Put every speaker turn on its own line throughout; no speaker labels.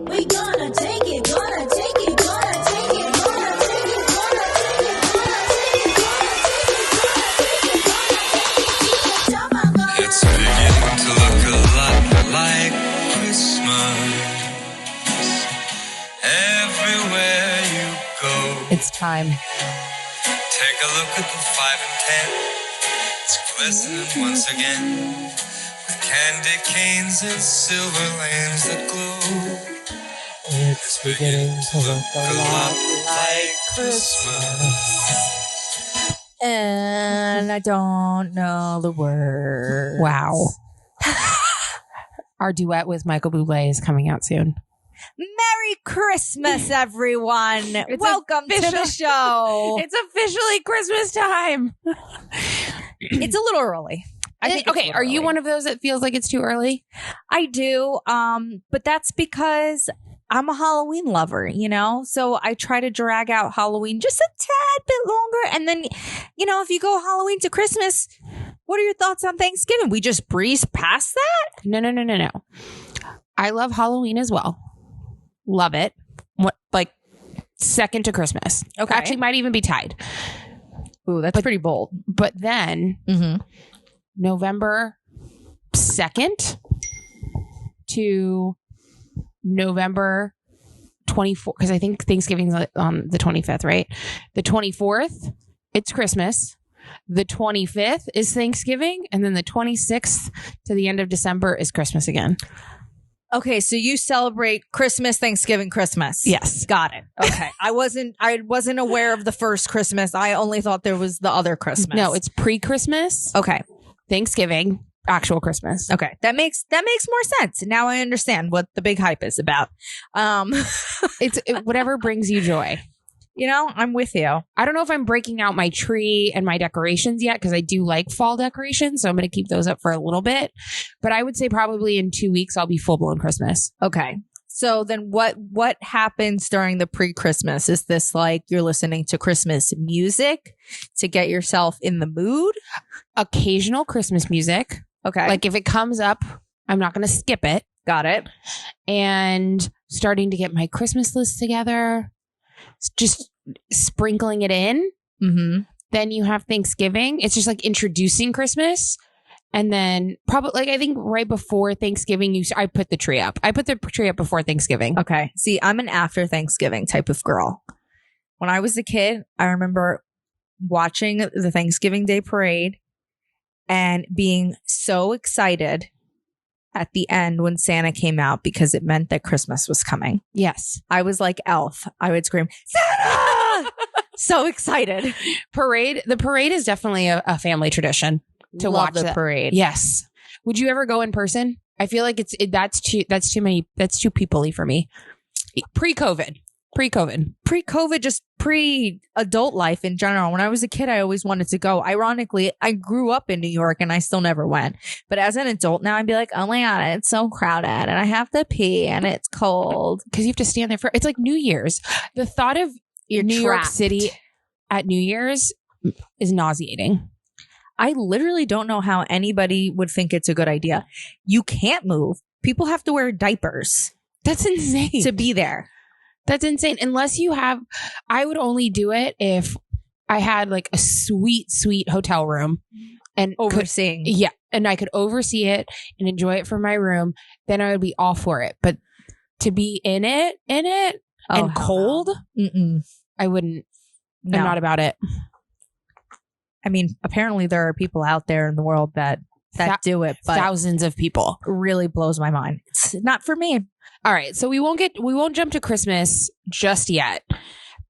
We gonna take it, gonna take it, gonna take it, gonna take it, gonna take it, gonna take it,
It's beginning to look a lot like Christmas everywhere you go.
It's time.
Take a look at the 5 and 10. It's glistening once again with candy canes and silver lanes that glow.
It's beginning to look a lot
like Christmas.
And I don't know the words.
Wow. Our duet with Michael Bublé is coming out soon.
Merry Christmas, everyone. Welcome to the show.
It's officially Christmas time.
It's a little early. I think
okay, are you one of those that feels like it's too early?
I do. But that's because I'm a Halloween lover, you know? So I try to drag out Halloween just a tad bit longer. And then, you know, if you go Halloween to Christmas, what are your thoughts on Thanksgiving? We just breeze past that?
No. I love Halloween as well. Love it. What, like, second to Christmas.
Okay.
Actually, might even be tied.
Ooh, that's pretty bold.
But then, November 2nd to November 24th, because I think Thanksgiving's on the 25th, right? The 24th, it's Christmas. The 25th is Thanksgiving. And then the 26th to the end of December is Christmas again.
Okay, so you celebrate Christmas, Thanksgiving, Christmas.
Yes.
Got it. Okay. I wasn't aware of the first Christmas. I only thought there was the other Christmas.
No, it's pre-Christmas.
Okay.
Thanksgiving, actual Christmas.
Okay. That makes more sense. Now I understand what the big hype is about.
It's whatever brings you joy.
You know, I'm with you.
I don't know if I'm breaking out my tree and my decorations yet, because I do like fall decorations. So I'm going to keep those up for a little bit. But I would say probably in 2 weeks, I'll be full blown Christmas.
Okay. So then what happens during the pre-Christmas? Is this like you're listening to Christmas music to get yourself in the mood?
Occasional Christmas music.
Okay.
Like if it comes up, I'm not going to skip it.
Got it.
And starting to get my Christmas list together. Just sprinkling it in.
Mm-hmm.
Then you have Thanksgiving. It's just like introducing Christmas. And then probably like I think right before Thanksgiving, I put the tree up. I put the tree up before Thanksgiving.
Okay. See, I'm an after Thanksgiving type of girl. When I was a kid, I remember watching the Thanksgiving Day parade and being so excited at the end when Santa came out because it meant that Christmas was coming.
Yes.
I was like Elf. I would scream, Santa! So excited.
The parade is definitely a family tradition to
Love
watch
the parade.
Yes. Would you ever go in person? I feel like that's too people-y for me. Pre-COVID, just pre-adult life in general. When I was a kid, I always wanted to go. Ironically, I grew up in New York and I still never went. But as an adult now, I'd be like, oh my God, it's so crowded and I have to pee and it's cold. Because you have to stand there it's like New Year's. The thought of New York City at New Year's is nauseating.
I literally don't know how anybody would think it's a good idea. You can't move. People have to wear diapers.
That's insane.
To be there.
That's insane. Unless you have, I would only do it if I had like a sweet, sweet hotel room and
overseeing.
And I could oversee it and enjoy it from my room. Then I would be all for it. But to be in it and cold, I wouldn't.
No.
I'm not about it.
I mean, apparently there are people out there in the world that do it, but
thousands of people.
Really blows my mind. It's not for me.
All right, so we won't jump to Christmas just yet,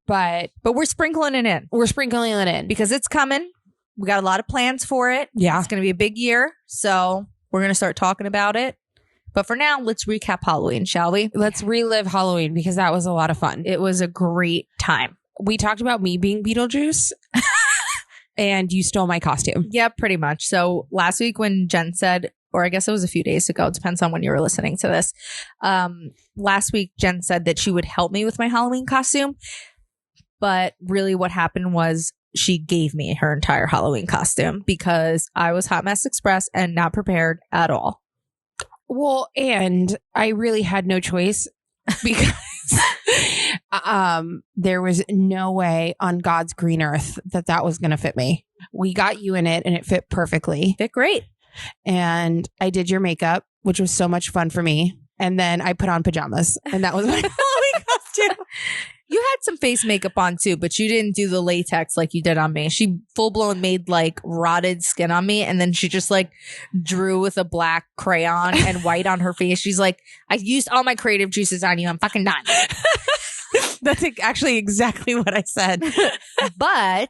but
we're sprinkling it in.
We're sprinkling it in
because it's coming. We got a lot of plans for it.
Yeah,
it's going to be a big year, so we're going to start talking about it. But for now, let's recap Halloween, shall we?
Let's relive Halloween because that was a lot of fun.
It was a great time.
We talked about me being Beetlejuice. And you stole my costume.
Yeah, pretty much. So last week when Jen said, or I guess it was a few days ago, it depends on when you were listening to this. Last week, Jen said that she would help me with my Halloween costume. But really what happened was she gave me her entire Halloween costume because I was Hot Mess Express and not prepared at all.
Well, and I really had no choice because there was no way on God's green earth that was going to fit me. We got you in it and it fit perfectly.
Fit great.
And I did your makeup, which was so much fun for me. And then I put on pajamas and that was my Halloween costume.
You had some face makeup on too, but you didn't do the latex like you did on me. She full blown made like rotted skin on me, and then she just like drew with a black crayon and white on her face. She's like, I used all my creative juices on you. I'm fucking done.
That's actually exactly what I said.
But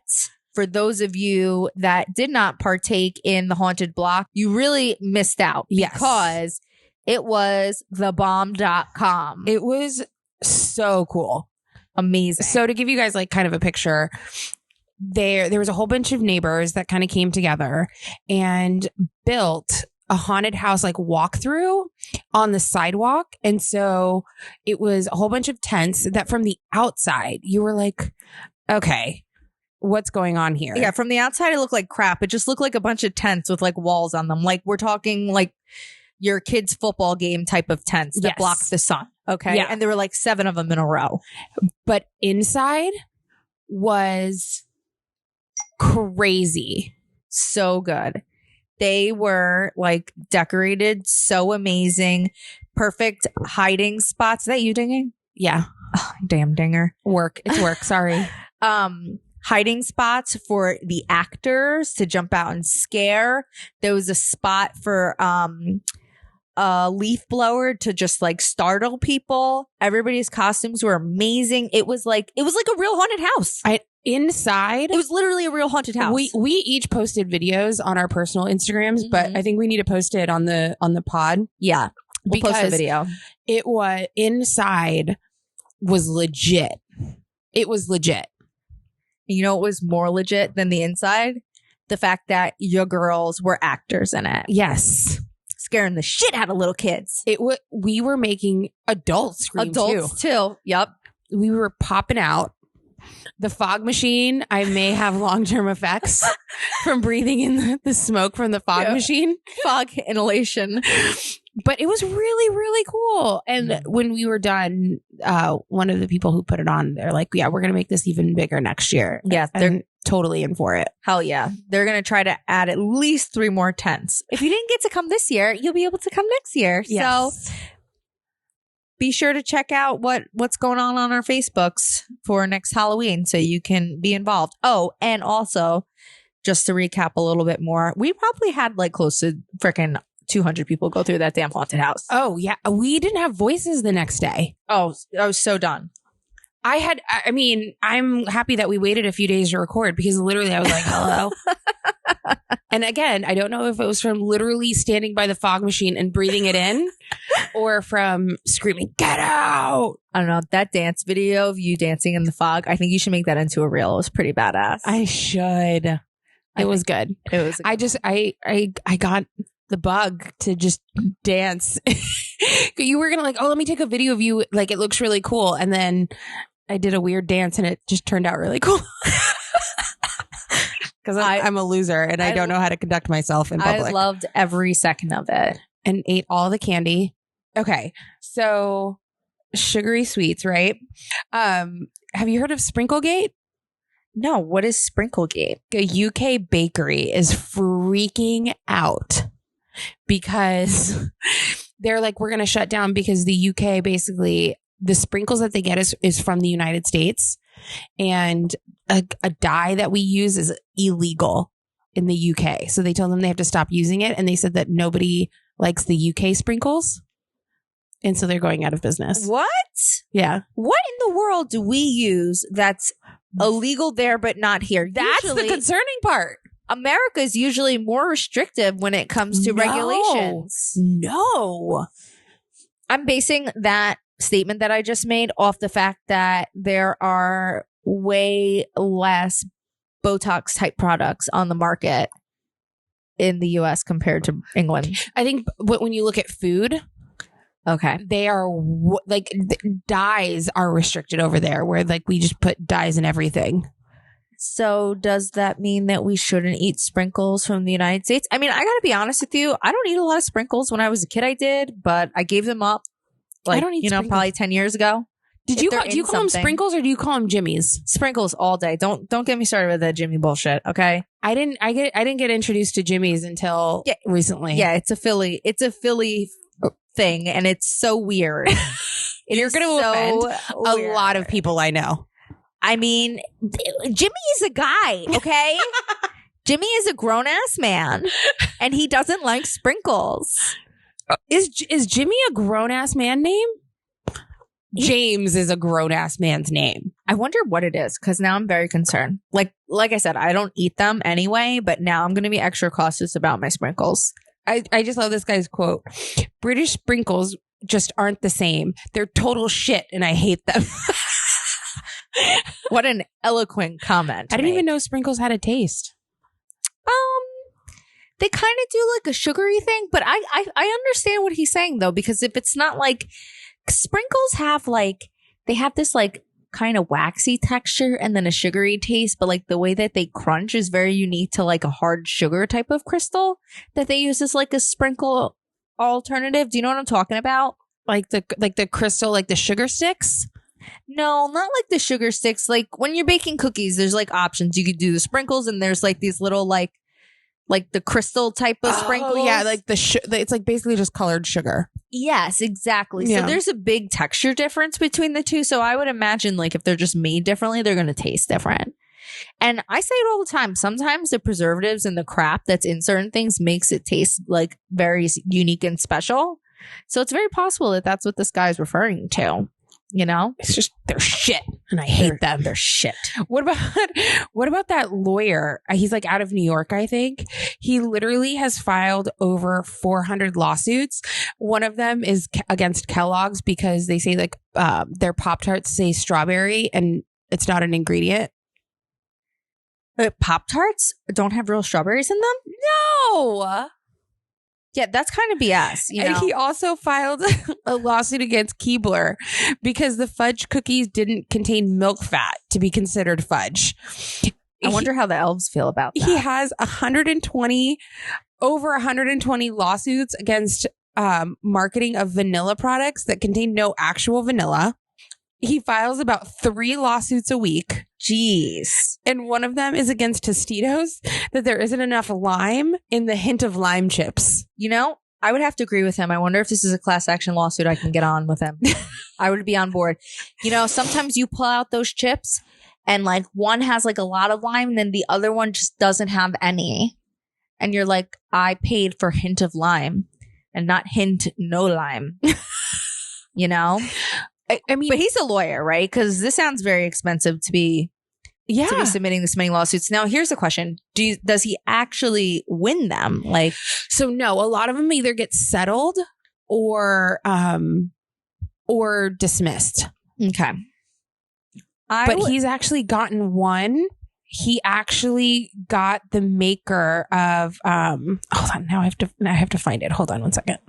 for those of you that did not partake in the haunted block, you really missed out.
Yes.
Because it was thebomb.com.
It was so cool.
Amazing.
So to give you guys like kind of a picture, there was a whole bunch of neighbors that kind of came together and built a haunted house like walkthrough on the sidewalk. And so it was a whole bunch of tents that from the outside you were like, okay, what's going on here?
Yeah, from the outside it looked like crap. It just looked like a bunch of tents with like walls on them. Like we're talking like your kid's football game type of tents that block the sun. Okay.
Yeah.
And there were like 7 of them in a row.
But inside was crazy.
So good. They were like decorated so amazing. Perfect hiding spots. Is that you dinging?
Yeah.
Oh, damn dinger.
Work. It's work. Sorry.
Hiding spots for the actors to jump out and scare. There was a spot for a leaf blower to just like startle people. Everybody's costumes were amazing. It was like a real haunted house.
Inside,
It was literally a real haunted house.
we each posted videos on our personal Instagrams, but I think we need to post it on the pod.
Yeah. We'll post a
Because
video.
It was inside was legit. It was legit.
You know what was more legit than the inside? The fact that your girls were actors in it.
Yes.
Scaring the shit out of little kids.
We were making adults scream
Adults too. Yep.
We were popping out. The fog machine, I may have long-term effects from breathing in the smoke from the fog machine.
Fog inhalation.
But it was really, really cool. And when we were done, one of the people who put it on, they're like, yeah, we're going to make this even bigger next year.
Yeah.
They're totally in for it.
Hell yeah. They're going to try to add at least 3 more tents. If you didn't get to come this year, you'll be able to come next year.
Yes.
So be sure to check out what's going on our Facebooks for next Halloween so you can be involved. Oh, and also, just to recap a little bit more, we probably had like close to freaking 200 people go through that damn haunted house.
Oh, yeah. We didn't have voices the next day.
Oh, I was so done.
I'm happy that we waited a few days to record because literally I was like, hello. And again, I don't know if it was from literally standing by the fog machine and breathing it in or from screaming, get out.
I don't know. That dance video of you dancing in the fog, I think you should make that into a reel. It was pretty badass.
I should. It was good.
It was.
I got the bug to just dance. You were going to like, oh, let me take a video of you. Like, it looks really cool. And then I did a weird dance and it just turned out really cool. Because I'm a loser and I don't know how to conduct myself in public.
I loved every second of it.
And ate all the candy. Okay. So sugary sweets, right? Have you heard of Sprinklegate?
No. What is Sprinklegate?
A UK bakery is freaking out because they're like, we're going to shut down because the UK basically, the sprinkles that they get is from the United States. And a dye that we use is illegal in the UK. So they told them they have to stop using it. And they said that nobody likes the UK sprinkles. And so they're going out of business.
What?
Yeah.
What in the world do we use that's illegal there but not here?
That's the concerning part.
America is usually more restrictive when it comes to regulations.
No.
I'm basing that statement that I just made off the fact that there are way less Botox type products on the market in the US compared to England.
I think when you look at food,
okay,
they are dyes are restricted over there where like we just put dyes in everything.
So does that mean that we shouldn't eat sprinkles from the United States? I mean, I gotta be honest with you. I don't eat a lot of sprinkles. When I was a kid, I did, but I gave them up. Like,
I don't eat sprinkles.
probably 10 years ago.
Do you
they're
call
in
them
something.
sprinkles or do you call them jimmies?
Sprinkles all day. Don't get me started with that Jimmy bullshit. Okay.
I didn't get introduced to jimmies until recently.
Yeah, it's a Philly thing, and it's so weird.
You're going to offend a lot of people I know.
I mean, Jimmy is a guy, okay? Jimmy is a grown ass man, and he doesn't like sprinkles.
Is Jimmy a grown ass man name? James is a grown ass man's name.
I wonder what it is, because now I'm very concerned. Like I said, I don't eat them anyway, but now I'm going to be extra cautious about my sprinkles.
I just love this guy's quote. British sprinkles just aren't the same. They're total shit, and I hate them.
What an eloquent comment.
I didn't even know sprinkles had a taste.
They kind of do like a sugary thing, but I understand what he's saying though, because if it's not like sprinkles have like, they have this like kind of waxy texture and then a sugary taste, but like the way that they crunch is very unique to like a hard sugar type of crystal that they use as like a sprinkle alternative. Do you know what I'm talking about?
Like the crystal, like the sugar sticks?
No, not like the sugar sticks. Like when you're baking cookies, there's like options. You could do the sprinkles, and there's like these little like the crystal type of sprinkles.
Yeah, like it's like basically just colored sugar.
Yes, exactly.
Yeah.
So there's a big texture difference between the two. So I would imagine like if they're just made differently, they're going to taste different. And I say it all the time. Sometimes the preservatives and the crap that's in certain things makes it taste like very unique and special. So it's very possible that that's what this guy is referring to. You know,
It's just they're shit, and I hate them.
They're shit.
What about that lawyer? He's like out of New York, I think. He literally has filed over 400 lawsuits. One of them is against Kellogg's because they say like their Pop-Tarts say strawberry and it's not an ingredient.
Pop-Tarts don't have real strawberries in them?
No.
Yeah, that's kind of BS. You know?
And he also filed a lawsuit against Keebler because the fudge cookies didn't contain milk fat to be considered fudge.
I wonder how the elves feel about that.
He has over 120 lawsuits against marketing of vanilla products that contain no actual vanilla. He files about 3 lawsuits a week.
Jeez.
And one of them is against Tostitos, that there isn't enough lime in the hint of lime chips.
You know, I would have to agree with him. I wonder if this is a class action lawsuit I can get on with him. I would be on board. You know, sometimes you pull out those chips and like one has like a lot of lime and then the other one just doesn't have any. And you're like, I paid for hint of lime and not hint no lime. You know?
I mean,
but he's a lawyer, right? Because this sounds very expensive to be submitting this many lawsuits. Now, here's the question: does he actually win them? Like,
so no, a lot of them either get settled or dismissed.
Okay,
but he's actually gotten one. He actually got the maker of hold on, now I have to find it. Hold on one second.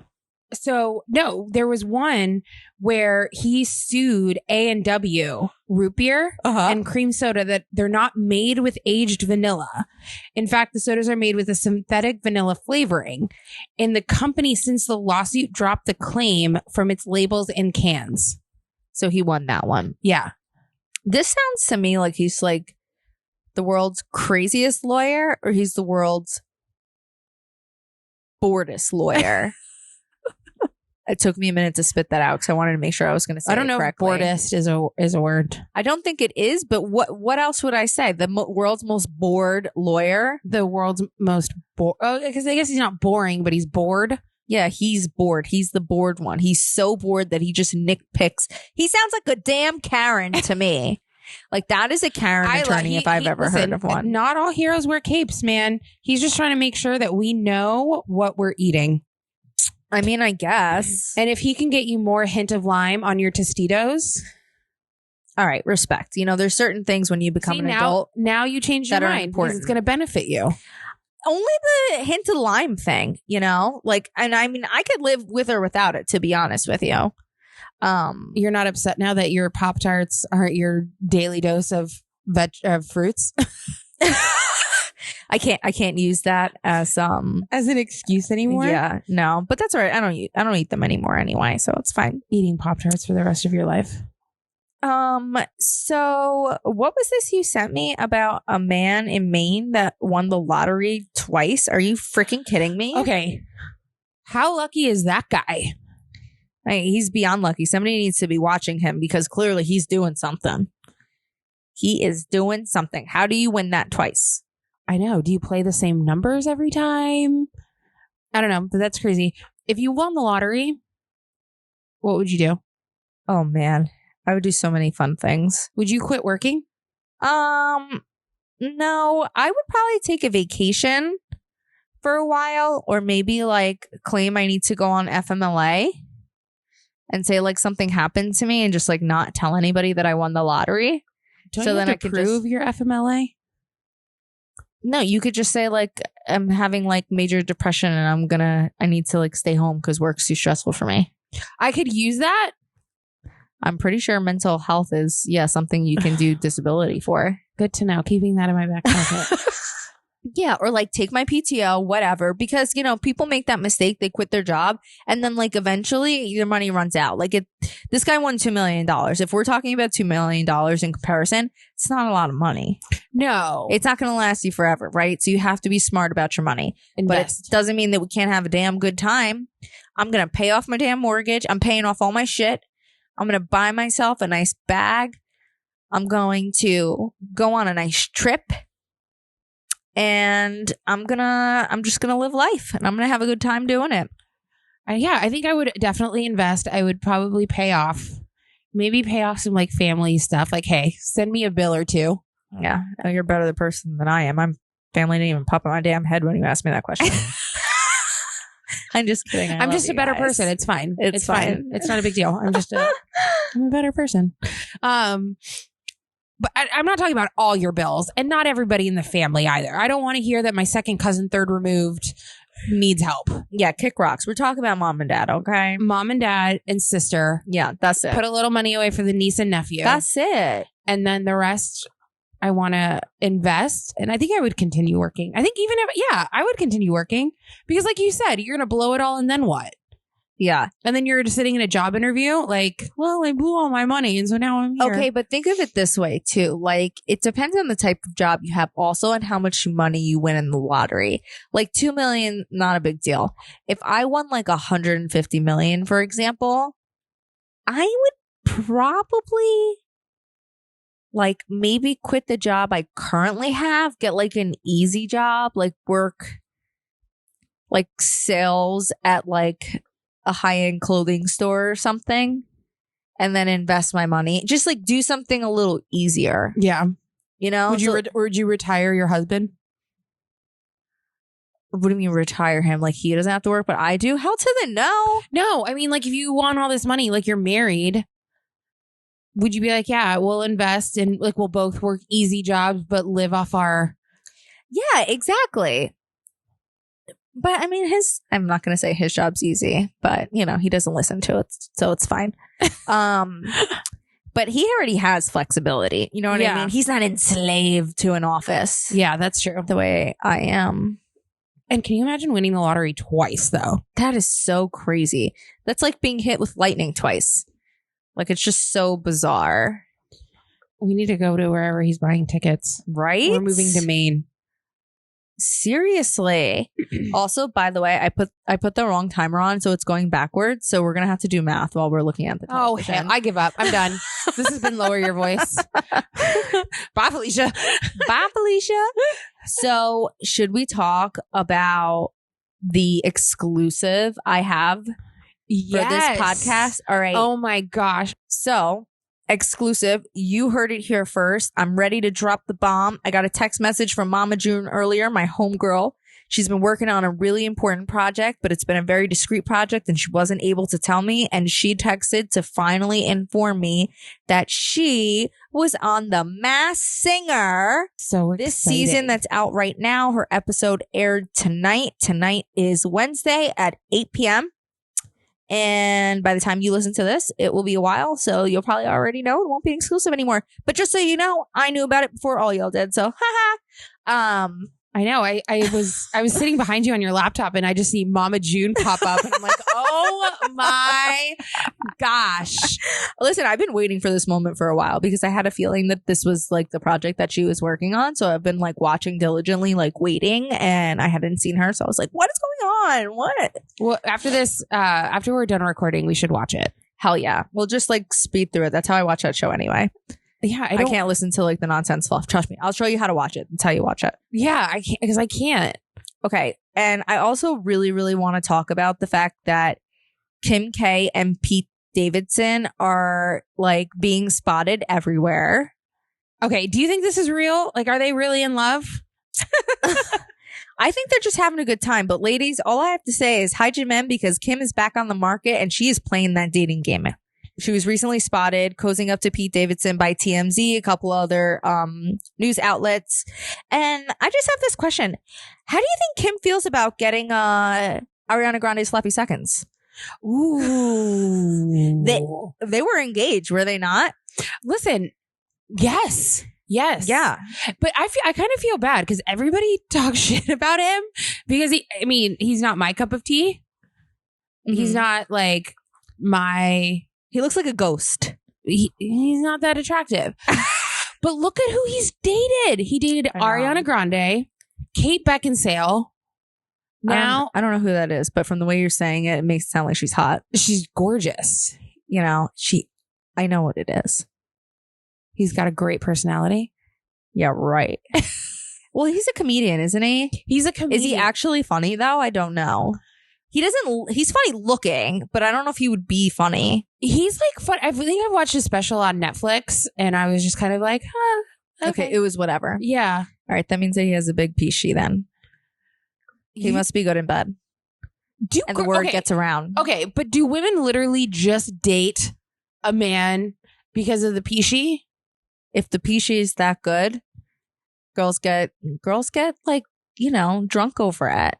So no, there was one where he sued A&W root beer and cream soda that they're not made with aged vanilla. In fact, the sodas are made with a synthetic vanilla flavoring. And the company, since the lawsuit, dropped the claim from its labels and cans.
So he won that one.
Yeah.
This sounds to me like he's like the world's craziest lawyer, or he's the world's boredest lawyer. It took me a minute to spit that out because I wanted to make sure I was going to say it correctly. I don't know if
boredest is a word.
I don't think it is, but what else would I say? The world's most bored lawyer?
The world's most bored. Oh, because I guess he's not boring, but he's bored.
Yeah, he's bored. He's the bored one. He's so bored that he just nitpicks. He sounds like a damn Karen to me. Like, that is a Karen attorney if I've ever heard of one.
Not all heroes wear capes, man. He's just trying to make sure that we know what we're eating.
I mean, I guess.
And if he can get you more hint of lime on your Tostitos.
All right, respect. You know, there's certain things when you become an adult.
Now you change your mind because it's going to benefit you.
Only the hint of lime thing, you know? Like, and I mean, I could live with or without it, to be honest with you.
You're not upset now that your Pop-Tarts aren't your daily dose of fruits
I can't use that as
as an excuse anymore.
Yeah, no, but that's all right. I don't eat them anymore anyway, so it's fine.
Eating Pop-Tarts for the rest of your life.
So what was this you sent me about a man in Maine that won the lottery twice? Are you freaking kidding me?
Okay. How lucky is that guy?
He's beyond lucky. Somebody needs to be watching him because clearly he's doing something. He is doing something. How do you win that twice?
I know. Do you play the same numbers every time? I don't know, but that's crazy. If you won the lottery, what would you do?
Oh man, I would do so many fun things.
Would you quit working?
No, I would probably take a vacation for a while, or maybe like claim I need to go on FMLA and say like something happened to me and just like not tell anybody that I won the lottery.
Don't
so
you
then
have
I
to
could
prove your FMLA?
No, you could just say like I'm having like major depression and I need to like stay home because work's too stressful for me.
I could use that.
I'm pretty sure mental health is something you can do disability for.
Good to know. Keeping that in my back pocket.
Yeah, or like take my PTO, whatever, because people make that mistake. They quit their job and then like eventually your money runs out. Like this guy won $2 million. If we're talking about $2 million in comparison, it's not a lot of money.
No,
It's not going to last you forever, right? So you have to be smart about your money.
invest.
But it doesn't mean that we can't have a damn good time. I'm going to pay off my damn mortgage. I'm paying off all my shit. I'm going to buy myself a nice bag. I'm going to go on a nice trip. And I'm just gonna live life and I'm gonna have a good time doing it.
I think I would definitely invest. I would probably pay off some like family stuff. Like, hey, send me a bill or two.
Yeah, you're a better person than I am. My family didn't even pop in my damn head when you asked me that question. I'm just kidding.
I'm just a better person. It's fine.
It's fine.
It's not a big deal. I'm a better person. But I'm not talking about all your bills and not everybody in the family either. I don't want to hear that my second cousin, third removed, needs help.
Yeah, kick rocks. We're talking about mom and dad, okay?
Mom and dad and sister.
Yeah, that's it.
Put a little money away for the niece and nephew.
That's it.
And then the rest, I want to invest. And I think I would continue working. I think I would continue working. Because like you said, you're going to blow it all and then what?
Yeah.
And then you're just sitting in a job interview like, well, I blew all my money and so now I'm here.
Okay, but think of it this way too. Like it depends on the type of job you have also and how much money you win in the lottery. Like $2 million, not a big deal. If I won like $150 million, for example, I would probably like maybe quit the job I currently have, get like an easy job, like work like sales at like a high-end clothing store or something, and then invest my money. Just like do something a little easier.
Yeah.
Would
you retire your husband?
What do you mean retire him? Like he doesn't have to work, but I do? Hell to the no.
No, I mean like if you want all this money, like you're married, would you be like, yeah, we'll invest and like we'll both work easy jobs but live off our...
Yeah, exactly. But I mean, I'm not going to say his job's easy, but he doesn't listen to it, so it's fine. But he already has flexibility. You know what I mean? He's not enslaved to an office.
Yeah, that's true.
The way I am.
And can you imagine winning the lottery twice though?
That is so crazy. That's like being hit with lightning twice. Like it's just so bizarre.
We need to go to wherever he's buying tickets.
Right?
We're moving to Maine.
Seriously. Also, by the way, I put the wrong timer on, so it's going backwards. So we're gonna have to do math while we're looking at the television.
Oh, hell, I give up. I'm done. This has been Lower Your Voice. Bye, Felicia.
Bye, Felicia. So, should we talk about the exclusive I have for this podcast? All right.
Oh my gosh.
So, exclusive. You heard it here first. I'm ready to drop the bomb. I got a text message from Mama June earlier, my homegirl. She's been working on a really important project, but it's been a very discreet project and she wasn't able to tell me. And she texted to finally inform me that she was on The Masked Singer.
So exciting.
This season that's out right now. Her episode aired tonight. Tonight is Wednesday at 8 p.m. And by the time you listen to this, it will be a while. So you'll probably already know it won't be exclusive anymore. But just so you know, I knew about it before all y'all did. So, haha.
I know. I was sitting behind you on your laptop and I just see Mama June pop up and I'm like, oh my gosh.
Listen, I've been waiting for this moment for a while because I had a feeling that this was like the project that she was working on. So I've been like watching diligently, like waiting, and I hadn't seen her. So I was like, what is going on? What?
Well, after this, after we're done recording, we should watch it.
Hell yeah. We'll just like speed through it. That's how I watch that show anyway.
Yeah,
I can't listen to like the nonsense fluff. Trust me. I'll show you how to watch it. That's how you watch it.
Yeah, I can't because I can't.
Okay. And I also really, really want to talk about the fact that Kim K and Pete Davidson are like being spotted everywhere.
Okay, do you think this is real? Like, are they really in love?
I think they're just having a good time. But ladies, all I have to say is hide your men because Kim is back on the market and she is playing that dating game. She was recently spotted cozying up to Pete Davidson by TMZ, a couple other news outlets. And I just have this question. How do you think Kim feels about getting Ariana Grande's sloppy seconds?
Ooh.
They were engaged, were they not?
Listen, yes. Yes.
Yeah.
But I kind of feel bad because everybody talks shit about him because he's not my cup of tea. Mm-hmm. He's not like
he looks like a ghost.
He's not that attractive. But look at who he's dated. He dated Ariana Grande, Kate Beckinsale. Now
I don't know who that is, but from the way you're saying it, it makes it sound like she's hot.
She's gorgeous.
You know, I know what it is.
He's got a great personality.
Yeah, right. Well, he's a comedian, isn't he?
He's a comedian.
Is he actually funny though? I don't know. He's funny looking, but I don't know if he would be funny.
He's like fun. I think I watched a special on Netflix and I was just kind of like, huh.
Okay, it was whatever.
Yeah.
All right, that means that he has a big peachy then. He must be good in bed. And the word gets around.
Okay, but do women literally just date a man because of the peachy?
If the peachy is that good, girls get like, you know, drunk over it.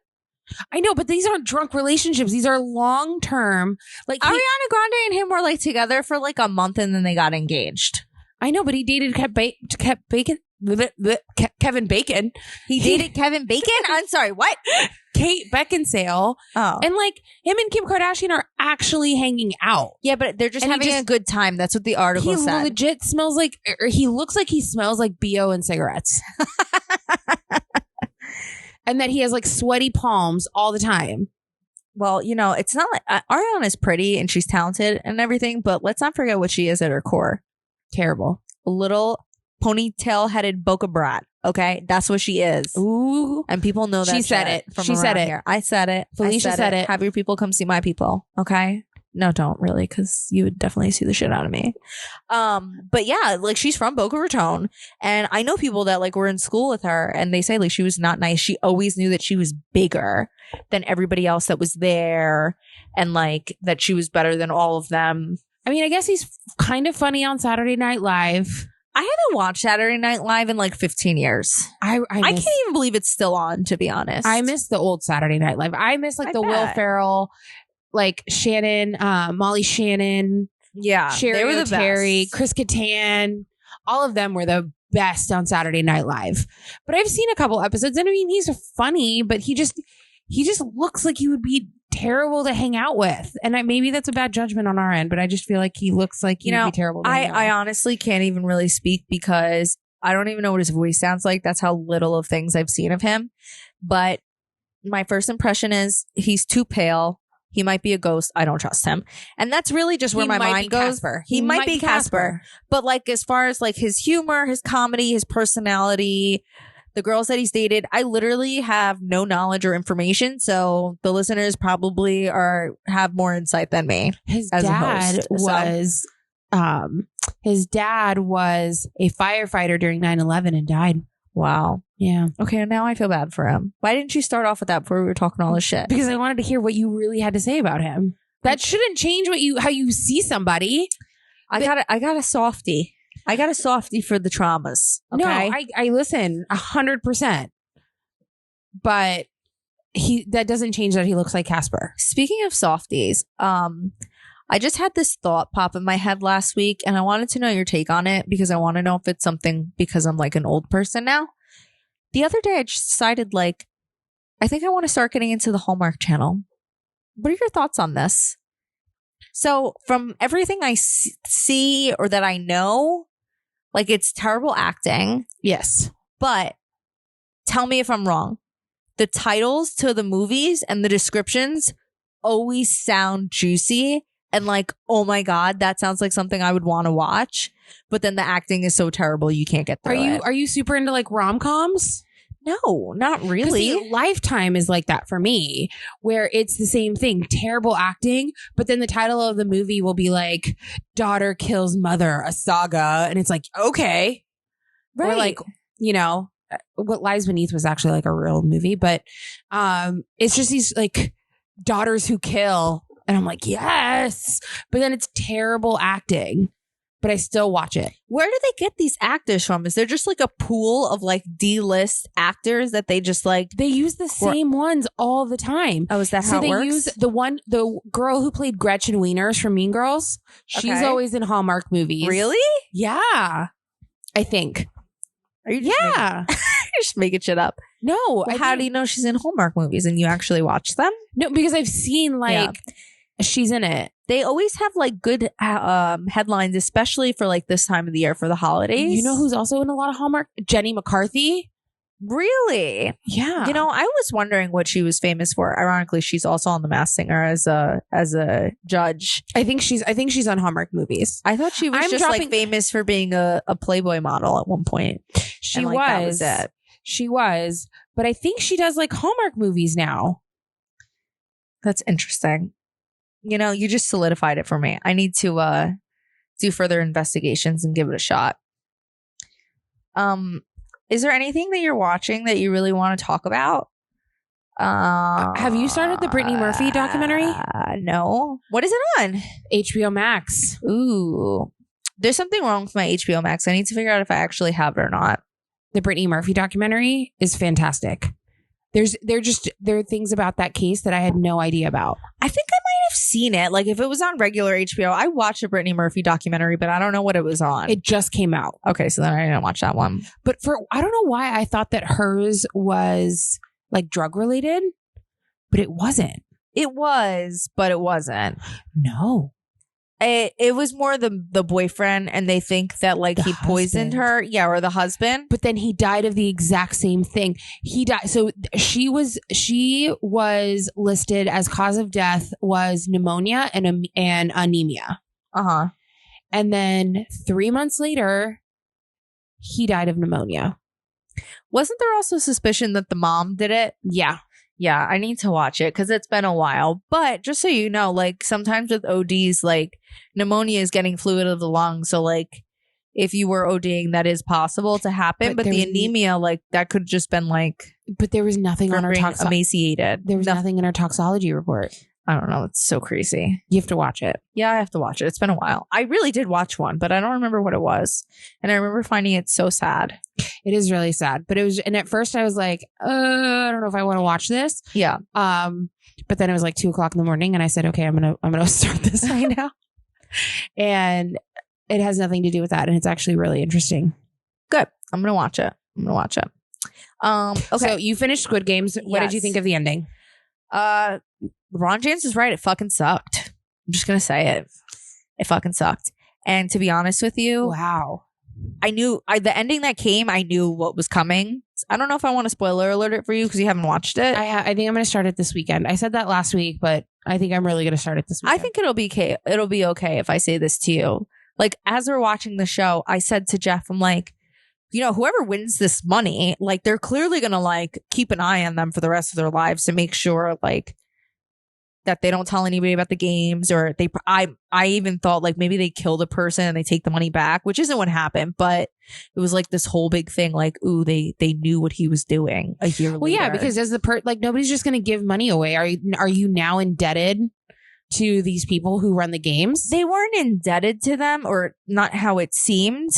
I know, but these aren't drunk relationships. These are long term. Like
Ariana Grande and him were like together for like a month and then they got engaged.
I know, but he dated Kevin Bacon.
He dated Kevin Bacon? I'm sorry, what?
Kate Beckinsale.
Oh.
And like him and Kim Kardashian are actually hanging out.
Yeah, but they're just having a good time. That's what the article said.
He legit smells like, or he looks like he smells like BO and cigarettes. And that he has like sweaty palms all the time.
Well, you know, it's not like Ariana's pretty and she's talented and everything, but let's not forget what she is at her core.
Terrible.
A little ponytail-headed Boca Brat. Okay, that's what she is.
Ooh,
and people know that.
She said it.
From
she said it.
Here. I said it.
Felicia said it.
Have your people come see my people. Okay. No, don't really, because you would definitely see the shit out of me. But yeah, like she's from Boca Raton, and I know people that like were in school with her, and they say like she was not nice. She always knew that she was bigger than everybody else that was there, and like that she was better than all of them.
I mean, I guess he's kind of funny on Saturday Night Live.
I haven't watched Saturday Night Live in like 15 years. I can't even believe it's still on, to be honest.
I miss the old Saturday Night Live. I miss like Will Ferrell, like Shannon, Molly Shannon.
Yeah.
Sherry
they were the
Terry,
best.
Chris Kattan. All of them were the best on Saturday Night Live. But I've seen a couple episodes, and I mean, he's funny, but he just looks like he would be terrible to hang out with. And maybe that's a bad judgment on our end, but I just feel like he looks like he would be terrible to hang out with.
I honestly can't even really speak because I don't even know what his voice sounds like. That's how little of things I've seen of him. But my first impression is he's too pale. He might be a ghost. I don't trust him. And that's really just where my mind goes. He might be Casper. But like as far as like his humor, his comedy, his personality, the girls that he's dated, I literally have no knowledge or information. So the listeners probably have more insight than me.
His dad was a firefighter during 9/11 and died.
Wow.
Yeah.
Okay, now I feel bad for him. Why didn't you start off with that before we were talking all this shit?
Because I wanted to hear what you really had to say about him. That shouldn't change how you see somebody.
I got a softie. I got a softie for the traumas. Okay?
No, I listen 100%. But that doesn't change that he looks like Casper.
Speaking of softies, I just had this thought pop in my head last week, and I wanted to know your take on it because I want to know if it's something because I'm like an old person now. The other day, I just decided like, I think I want to start getting into the Hallmark Channel. What are your thoughts on this? So from everything I see or that I know, like it's terrible acting,
Yes.
but tell me if I'm wrong. The titles to the movies and the descriptions always sound juicy and like, oh my God, that sounds like something I would want to watch. But then the acting is so terrible you can't get through it.
Are you super into like rom-coms?
No, not really.
See, Lifetime is like that for me, where it's the same thing, terrible acting, but then the title of the movie will be like Daughter Kills Mother, a saga, and it's like, okay.
Right.
Or like, you know, What Lies Beneath was actually like a real movie, but it's just these like daughters who kill, and I'm like, yes, but then it's terrible acting. But I still watch it.
Where do they get these actors from? Is there just like a pool of like D-list actors that they just like?
They use the same ones all the time.
Oh, is that how
so
it works?
they use the girl who played Gretchen Wieners from Mean Girls. She's
Okay.
always in Hallmark movies.
Really?
Yeah. I think.
Are you just
Yeah.
you're just making shit up?
No.
Well, how do you know she's in Hallmark movies and you actually watch them?
No, because I've seen like she's in it.
They always have like good headlines, especially for like this time of the year for the holidays.
You know who's also in a lot of Hallmark? Jenny McCarthy.
Really?
Yeah.
You know, I was wondering what she was famous for. Ironically, she's also on The Masked Singer as a judge.
I think she's on Hallmark movies.
I thought she was
I'm
just
dropping-
like famous for being a Playboy model at one point.
She
And, like, that was it.
She was. But I think she does like Hallmark movies now.
That's interesting. You know, you just solidified it for me. I need to do further investigations and give it a shot. Is there anything that you're watching that you really want to talk about?
Have you started the Brittany Murphy documentary?
No. What is it on?
HBO Max.
Ooh. There's something wrong with my HBO Max. I need to figure out if I actually have it or not.
The Brittany Murphy documentary is fantastic. There are things about that case that I had no idea about.
I think I might have seen it. Like if it was on regular HBO, I watched a Brittany Murphy documentary, but I don't know what it was on.
It just came out.
Okay, so then I didn't watch that one.
But I don't know why I thought that hers was like drug related, but it wasn't.
It was, but it wasn't.
No.
It was more the boyfriend, and they think that like he poisoned her. Yeah, or the husband.
But then he died of the exact same thing. He died. So she was listed as cause of death was pneumonia and anemia.
Uh-huh.
And then 3 months later, he died of pneumonia.
Wasn't there also suspicion that the mom did it?
Yeah.
Yeah, I need to watch it because it's been a while. But just so you know, like sometimes with ODs, like pneumonia is getting fluid of the lungs. So like if you were ODing, that is possible to happen. But the anemia, like that could just been like.
But there was nothing on her
emaciated.
There was nothing in her toxology report.
I don't know. It's so crazy.
You have to watch it.
Yeah, I have to watch it. It's been a while. I really did watch one, but I don't remember what it was. And I remember finding it so sad.
It is really sad. But it was, and at first I was like, I don't know if I want to watch this.
Yeah.
But then it was like 2:00 in the morning and I said, okay, I'm gonna start this right now. And it has nothing to do with that. And it's actually really interesting.
Good. I'm gonna watch it. Okay.
So you finished Squid Games. What did you think of the ending?
LeBron James is right. It fucking sucked. I'm just going to say it. It fucking sucked. And to be honest with you,
wow.
I knew the ending that came, I knew what was coming. I don't know if I want to spoiler alert it for you because you haven't watched it.
I think I'm going to start it this weekend. I said that last week, but I think I'm really going to start it this weekend.
I think it'll be okay. It'll be okay if I say this to you. Like, as we're watching the show, I said to Jeff, I'm like, you know, whoever wins this money, like, they're clearly going to, like, keep an eye on them for the rest of their lives to make sure, like, that they don't tell anybody about the games, or I even thought like maybe they kill the person and they take the money back, which isn't what happened, but it was like this whole big thing, like, ooh, they knew what he was doing a year later.
Well, yeah, because as like nobody's just going to give money away. Are you now indebted to these people who run the games?
They weren't indebted to them, or not how it seemed.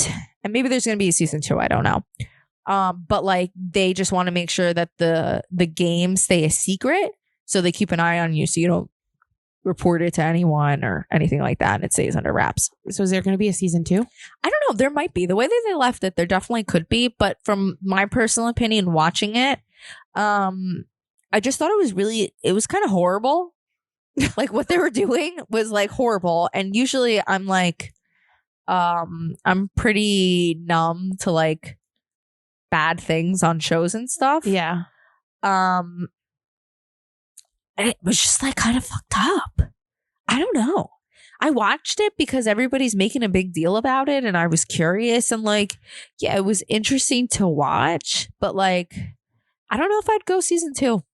And maybe there's going to be a season 2. I don't know. But like they just want to make sure that the game stay a secret, so they keep an eye on you so you don't report it to anyone or anything like that, and it stays under wraps.
So is there going to be a season 2?
I don't know. There might be. The way that they left it, there definitely could be. But from my personal opinion, watching it, I just thought it was kind of horrible. Like what they were doing was like horrible. And usually I'm like, I'm pretty numb to like bad things on shows and stuff.
Yeah.
And it was just like kind of fucked up. I don't know. I watched it because everybody's making a big deal about it and I was curious and like, yeah, it was interesting to watch, but like, I don't know if I'd go season 2.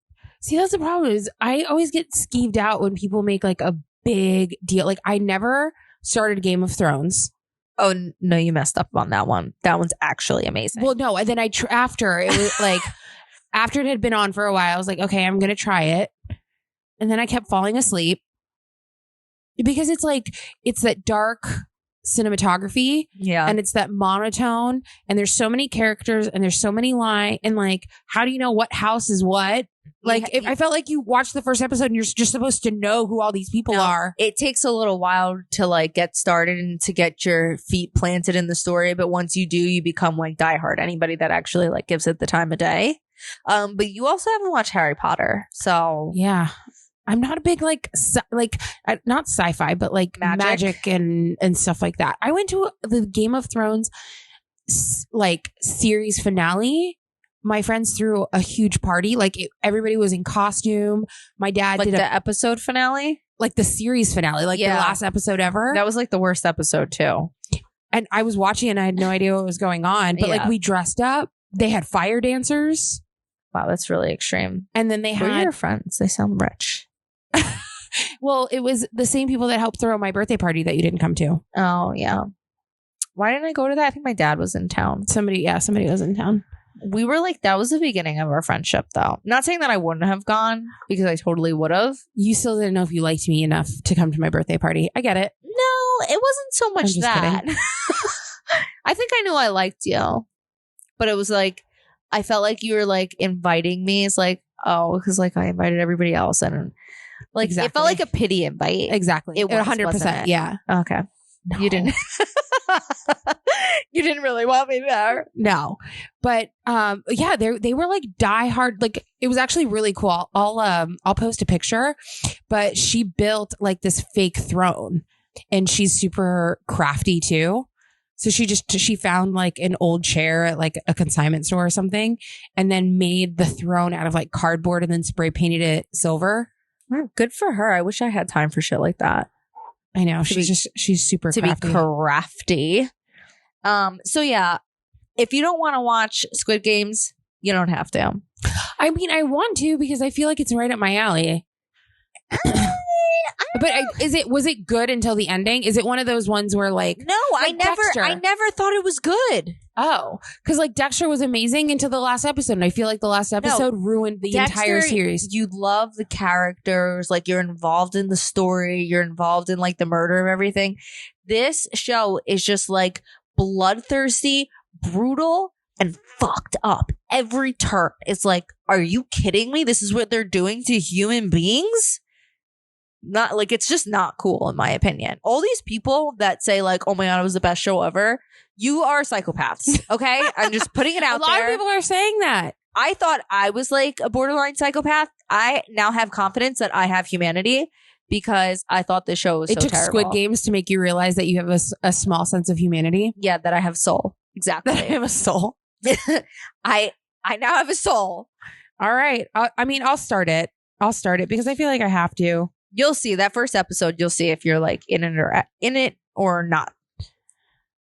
See, that's the problem is I always get skeeved out when people make like a big deal. Like I never started Game of Thrones.
Oh, no, you messed up on that one. That one's actually amazing.
Well, no. And then after it was like, after it had been on for a while, I was like, okay, I'm going to try it. And then I kept falling asleep because it's that dark cinematography.
Yeah.
And it's that monotone and there's so many characters and there's so many lines and like, how do you know what house is what? Like I felt like you watched the first episode and you're just supposed to know who all these people are.
It takes a little while to like get started and to get your feet planted in the story. But once you do, you become like diehard. Anybody that actually like gives it the time of day. But you also haven't watched Harry Potter. So
yeah. I'm not a big not sci-fi, but like magic and stuff like that. I went to the Game of Thrones like series finale. My friends threw a huge party. Like everybody was in costume. My dad
like
did
the episode finale,
like the series finale, like the last episode ever.
That was like the worst episode too.
And I was watching and I had no idea what was going on. But like we dressed up. They had fire dancers.
Wow, that's really extreme.
And then they had...
Who are your friends? They sound rich.
Well, it was the same people that helped throw my birthday party that you didn't come to.
Oh, yeah. Why didn't I go to that? I think my dad was in town.
Somebody was in town.
We were like, that was the beginning of our friendship, though. Not saying that I wouldn't have gone, because I totally would have.
You still didn't know if you liked me enough to come to my birthday party. I get it.
No, it wasn't so much that. I think I knew I liked you. But it was like, I felt like you were like inviting me. It's like, oh, because like I invited everybody else. And like, It felt like a pity invite.
Exactly.
It was
100%. Yeah.
Okay. No. You didn't. You didn't really want me there.
No. But yeah, they were like diehard. Like it was actually really cool. I'll post a picture, but she built like this fake throne and she's super crafty too. So she found like an old chair at like a consignment store or something and then made the throne out of like cardboard and then spray painted it silver.
Oh, good for her. I wish I had time for shit like that.
I know. She's super crafty.
Be crafty. So yeah, if you don't want to watch Squid Games, you don't have to.
I mean, I want to because I feel like it's right up my alley. But was it good until the ending? Is it one of those ones where like
no,
like
I never thought it was good.
Oh, because like Dexter was amazing until the last episode, and I feel like the last episode ruined the entire series.
You love the characters, like you're involved in the story, you're involved in like the murder of everything. This show is just like bloodthirsty, brutal, and fucked up. Every turn, it's like, are you kidding me? This is what they're doing to human beings? Not like, it's just not cool in my opinion. All these people that say like, oh my God, it was the best show ever. You are psychopaths. Okay. I'm just putting it out there.
A lot of people are saying that.
I thought I was like a borderline psychopath. I now have confidence that I have humanity because I thought this show was so terrible.
It took Squid Games to make you realize that you have a small sense of humanity.
Yeah. That I have soul. Exactly.
That I have a soul.
I now have a soul.
All right. I mean, I'll start it because I feel like I have to.
You'll see that first episode. You'll see if you're like in it or not.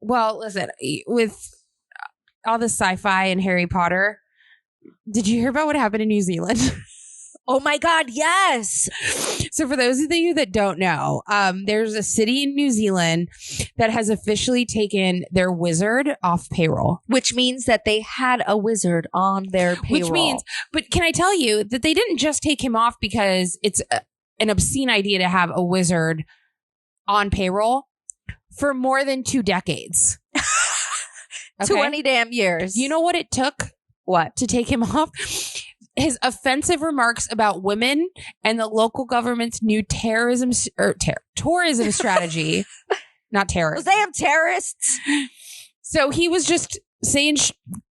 Well, listen, with all the sci-fi and Harry Potter, did you hear about what happened in New Zealand?
Oh my God, yes.
So for those of you that don't know, there's a city in New Zealand that has officially taken their wizard off payroll.
Which means that they had a wizard on their payroll.
But can I tell you that they didn't just take him off because it's an obscene idea to have a wizard on payroll for more than 2 decades. Okay?
20 damn years.
You know what it took
what?
to take him off? His offensive remarks about women and the local government's new tourism strategy. Not terrorism.
Was they am terrorists?
So he was just saying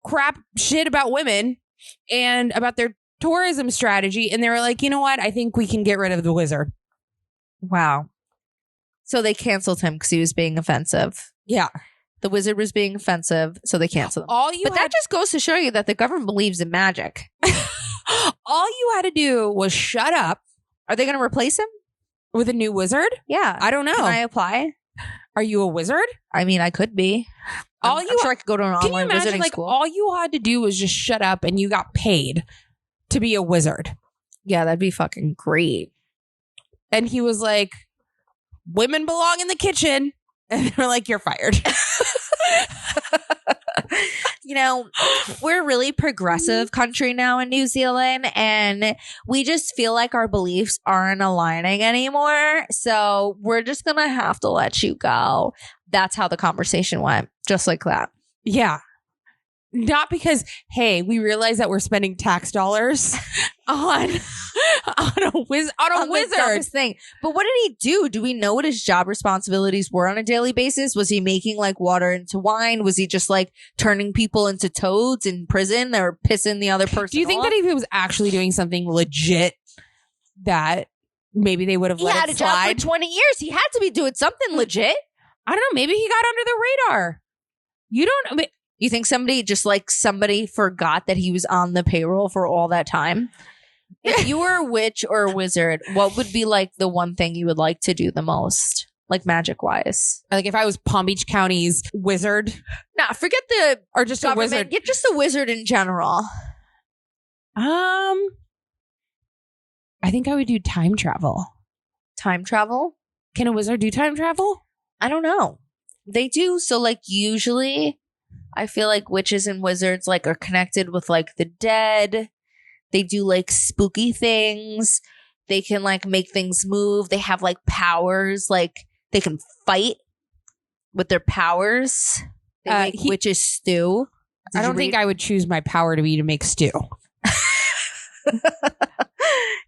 crap shit about women and about their tourism strategy. And they were like, you know what? I think we can get rid of the wizard.
Wow. So they canceled him because he was being offensive.
Yeah.
The wizard was being offensive, so they canceled him. That just goes to show you that the government believes in magic.
All you had to do was shut up.
Are they going to replace him
with a new wizard?
Yeah.
I don't know.
Can I apply?
Are you a wizard?
I mean, I could be. I'm sure I could go to an online wizarding school.
All you had to do was just shut up and you got paid to be a wizard.
Yeah, that'd be fucking great.
And he was like, women belong in the kitchen. And they're like, you're fired.
You know, we're a really progressive country now in New Zealand, and we just feel like our beliefs aren't aligning anymore. So we're just going to have to let you go. That's how the conversation went. Just like that.
Yeah. Not because, hey, we realize that we're spending tax dollars on a wizard
thing. But what did he do? Do we know what his job responsibilities were on a daily basis? Was he making like water into wine? Was he just like turning people into toads in prison or pissing the other person
Do you think
off?
that if he was actually doing something legit, that maybe they would have let
He had
it
a
slide?
job for 20 years. He had to be doing something legit.
I don't know. Maybe he got under the radar. You don't. I mean,
You think somebody forgot that he was on the payroll for all that time? If you were a witch or a wizard, what would be like the one thing you would like to do the most? Like magic wise?
like if I was Palm Beach County's wizard,
Nah, forget the
or just
government.
a wizard.
Get just a wizard in general.
I think I would do time travel.
Time travel?
Can a wizard do time travel?
I don't know. They do. So like usually I feel like witches and wizards like are connected with like the dead. They do like spooky things. They can like make things move. They have like powers. Like they can fight with their powers. They make witches stew.
I don't think I would choose my power to be to make stew.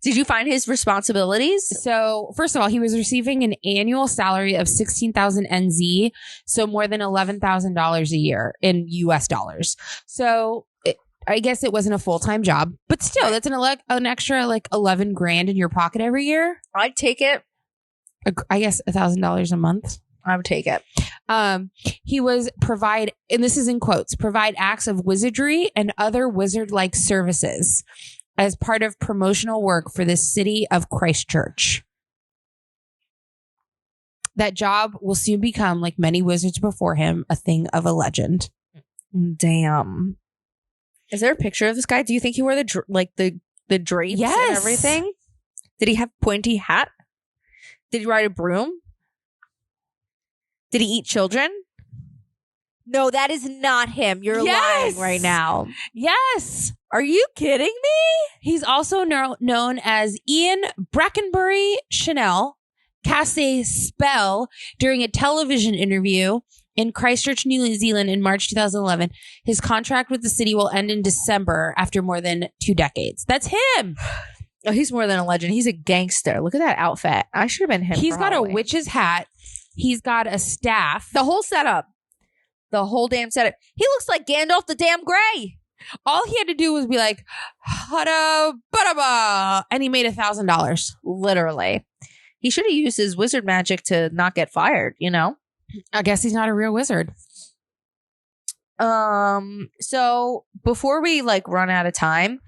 Did you find his responsibilities?
So, first of all, he was receiving an annual salary of 16,000 NZ, so more than $11,000 a year in US dollars. So, I guess it wasn't a full-time job, but still, that's an extra like 11 grand in your pocket every year.
I'd take it.
I guess $1,000 a month.
I would take it.
He was provide, and this is in quotes, provide acts of wizardry and other wizard-like services as part of promotional work for the city of Christchurch. That job will soon become, like many wizards before him, a thing of a legend.
Damn. Is there a picture of this guy? Do you think he wore the drapes and everything? Did he have pointy hat? Did he ride a broom? Did he eat children? No, that is not him. You're lying right now.
Yes.
Are you kidding me?
He's also known as Ian Brackenbury Chanel, cast a spell during a television interview in Christchurch, New Zealand in March 2011. His contract with the city will end in December after more than 2 decades. That's him.
Oh, he's more than a legend. He's a gangster. Look at that outfit. I should have been him.
He's got
Halloween.
a witch's hat. He's got a staff.
The whole setup. The whole damn setup. He looks like Gandalf the damn Grey.
All he had to do was be like, hada ba, and he made $1,000.
Literally. He should have used his wizard magic to not get fired, you know?
I guess he's not a real wizard.
So before we like run out of time,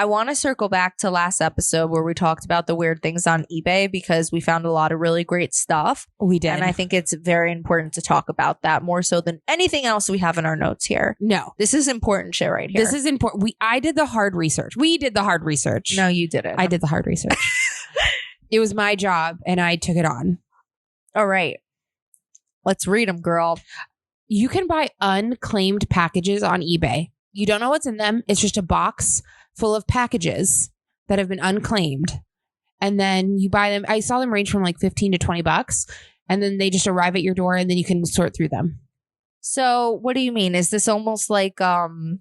I want to circle back to last episode where we talked about the weird things on eBay because we found a lot of really great stuff.
We did.
And I think it's very important to talk about that more so than anything else we have in our notes here.
No.
This is important shit right here.
This is important. I did the hard research. We did the hard research.
No, you didn't.
I did the hard research. It was my job and I took it on.
All right. Let's read them, girl.
You can buy unclaimed packages on eBay. You don't know what's in them. It's just a box full of packages that have been unclaimed. And then you buy them. I saw them range from like $15 to $20. And then they just arrive at your door and then you can sort through them.
So what do you mean? Is this almost like the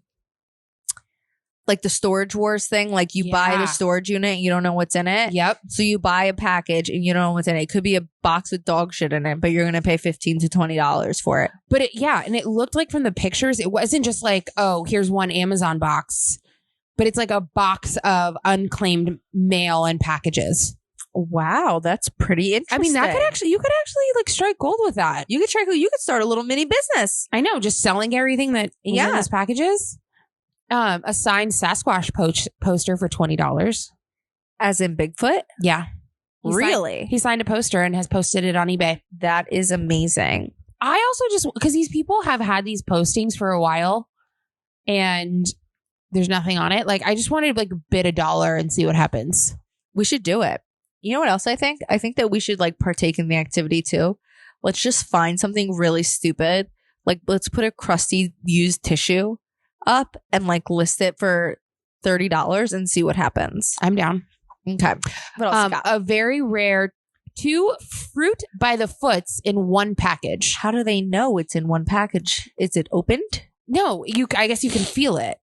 Storage Wars thing? Like you buy the storage unit, you don't know what's in it.
Yep.
So you buy a package and you don't know what's in it. It could be a box of dog shit in it, but you're going to pay $15 to $20 for it.
But and it looked like from the pictures, it wasn't just like, oh, here's one Amazon box, but it's like a box of unclaimed mail and packages.
Wow, that's pretty interesting.
I mean, you could actually like strike gold with that.
You could start a little mini business.
I know, just selling everything that was in those packages. A signed Sasquatch poster for $20.
As in Bigfoot?
Yeah.
Really?
He signed a poster and has posted it on eBay.
That is amazing.
I also just, because these people have had these postings for a while and there's nothing on it. Like, I just wanted to like bid $1 and see what happens.
We should do it. You know what else I think? I think that we should like partake in the activity too. Let's just find something really stupid. Like, let's put a crusty used tissue up and like list it for $30 and see what happens.
I'm down.
Okay. What else you got?
A very rare 2 fruit by the foots in one package.
How do they know it's in one package? Is it opened?
No, I guess you can feel it.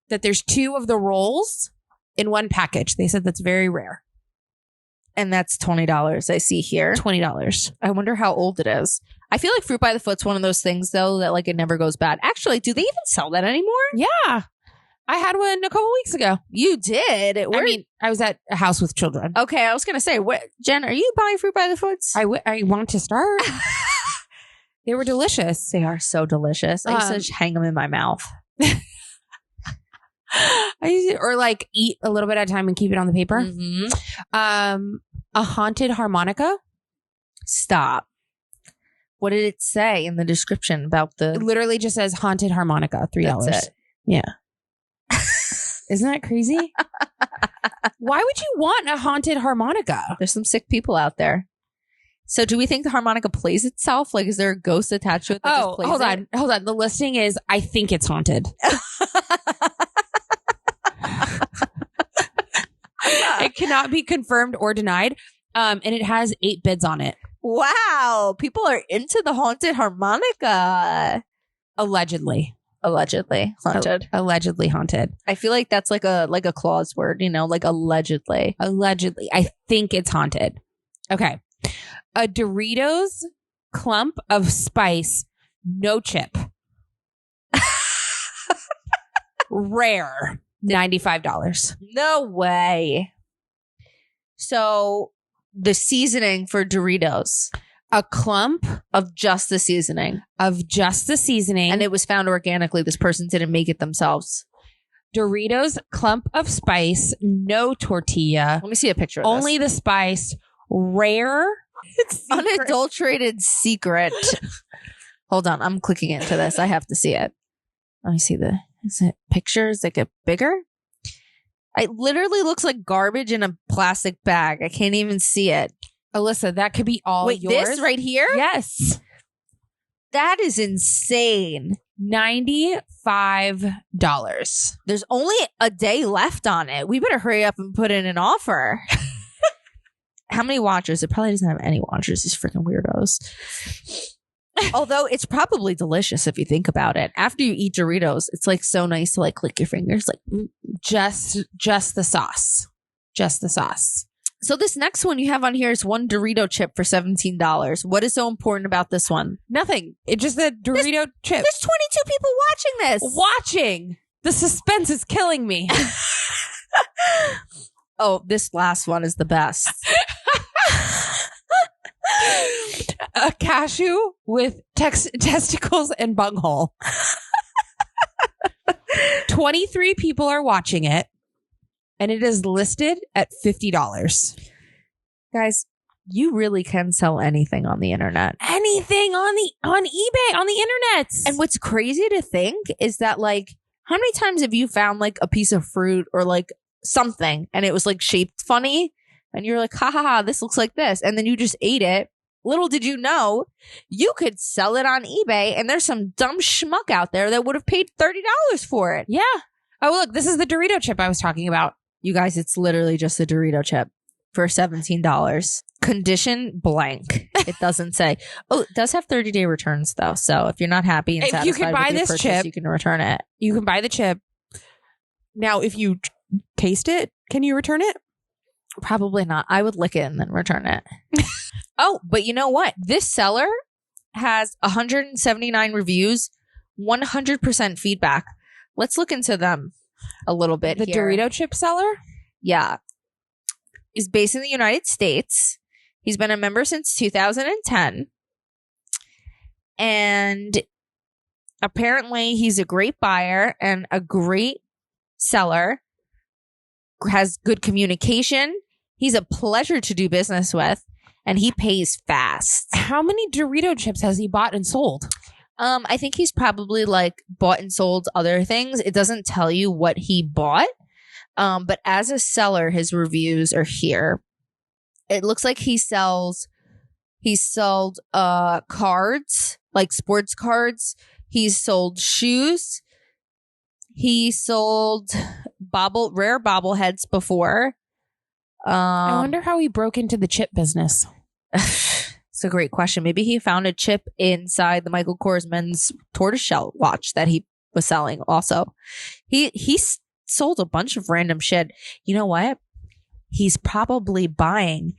That there's 2 of the rolls in one package. They said that's very rare.
And that's $20 I see here.
$20.
I wonder how old it is. I feel like fruit by the foot's one of those things though that like it never goes bad. Actually, do they even sell that anymore?
Yeah. I had one a couple weeks ago.
You did?
I was at a house with children.
Okay, I was going to say, Jen, are you buying fruit by the foots?
I want to start. They were delicious.
They are so delicious. I used to just hang them in my mouth.
Or like eat a little bit at a time and keep it on the paper.
Mm-hmm.
A haunted harmonica.
Stop. What did it say in the description about the?
It literally just says haunted harmonica, $3.
That's it.
Yeah. Isn't that crazy? Why would you want a haunted harmonica?
There's some sick people out there. So do we think the harmonica plays itself? Like, is there a ghost attached to it that just plays
hold on. The listing is, I think it's haunted. It cannot be confirmed or denied. And it has 8 bids on it.
Wow. People are into the haunted harmonica.
Allegedly
haunted.
Allegedly haunted.
I feel like that's like a clause word, like allegedly.
Allegedly. I think it's haunted. Okay. A Doritos clump of spice, no chip. Rare. $95.
No way. So the seasoning for Doritos.
A clump
of just the seasoning.
And
it was found organically. This person didn't make it themselves.
Doritos clump of spice, no tortilla.
Let me see a picture of
Only the spice. Rare.
Unadulterated secret. Hold on. I'm clicking into this. I have to see it. Let me see is it pictures that get bigger? It literally looks like garbage in a plastic bag. I can't even see it.
Alyssa, that could be all yours.
This right here?
Yes.
That is insane.
$95.
There's only a day left on it. We better hurry up and put in an offer. How many watchers? It probably doesn't have any watchers. These freaking weirdos. Although it's probably delicious if you think about it. After you eat Doritos, it's like so nice to like click your fingers. Like
just the sauce. Just the sauce.
So this next one you have on here is one Dorito chip for $17. What is so important about this one?
Nothing. It's just a Dorito chip.
There's 22 people watching this.
The suspense is killing me.
Oh, this last one is the best.
A cashew with testicles and bunghole. 23 people are watching it, and it is listed at $50.
Guys, you really can sell anything on the internet.
Anything on eBay, on the internet.
And what's crazy to think is that, like, how many times have you found like a piece of fruit or like something and it was like shaped funny and you're like, ha ha ha, this looks like this, and then you just ate it. Little did you know, you could sell it on eBay, and there's some dumb schmuck out there that would have paid $30 for it.
Yeah. Oh, look, this is the Dorito chip I was talking about.
You guys, it's literally just a Dorito chip. for $17. Condition blank. It doesn't say. Oh, it does have 30-day returns though. So if you're not happy and
If
satisfied
you can buy
with your
this
purchase,
chip-
you can return it.
You can buy the chip. Now, if you taste it, can you return it?
Probably not. I would lick it and then return it. Oh, but you know what? This seller has 179 reviews, 100% feedback. Let's look into them a little bit.
The
here.
Dorito chip seller?
Yeah. He's based in the United States. He's been a member since 2010. And apparently he's a great buyer and a great seller. Has good communication. He's a pleasure to do business with. And he pays fast.
How many Dorito chips has he bought and sold?
I think he's probably like bought and sold other things. It doesn't tell you what he bought. But as a seller, his reviews are here. It looks like he sold cards, like sports cards. He's sold shoes. He sold rare bobbleheads before.
I wonder how he broke into the chip business.
It's a great question. Maybe he found a chip inside the Michael Kors men's tortoiseshell watch that he was selling. Also, he sold a bunch of random shit. You know what? He's probably buying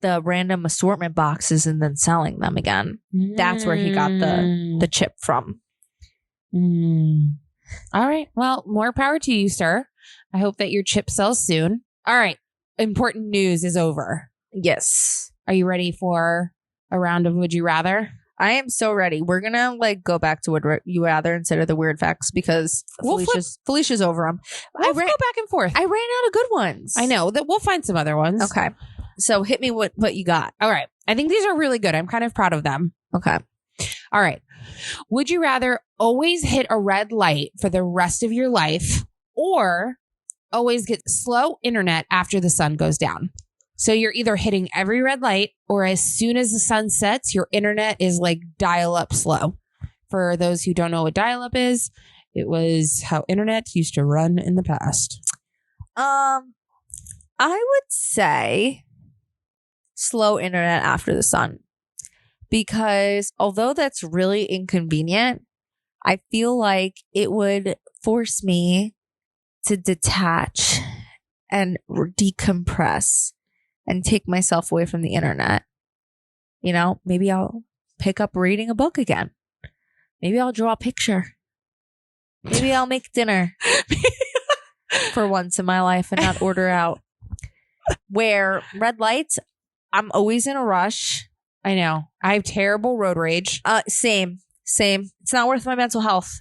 the random assortment boxes and then selling them again. That's where he got the chip from.
All right. Well, more power to you, sir. I hope that your chip sells soon. All right. Important news is over.
Yes.
Are you ready for a round of Would You Rather?
I am so ready. We're gonna go back to Would You Rather instead of the weird facts because Felicia's over them.
We'll go back and forth.
I ran out of good ones.
I know that we'll find some other ones.
Okay. So hit me with what you got.
All right. I think these are really good. I'm kind of proud of them.
Okay.
All right. Would you rather always hit a red light for the rest of your life or always get slow internet after the sun goes down? So you're either hitting every red light or as soon as the sun sets, your internet is like dial-up slow. For those who don't know what dial-up is, it was how internet used to run in the past.
I would say slow internet after the sun. Because although that's really inconvenient, I feel like it would force me to detach and decompress and take myself away from the internet. You know, maybe I'll pick up reading a book again. Maybe I'll draw a picture. Maybe I'll make dinner for once in my life and not order out. Where red lights, I'm always in a rush.
I know. I have terrible road rage.
Same. It's not worth my mental health.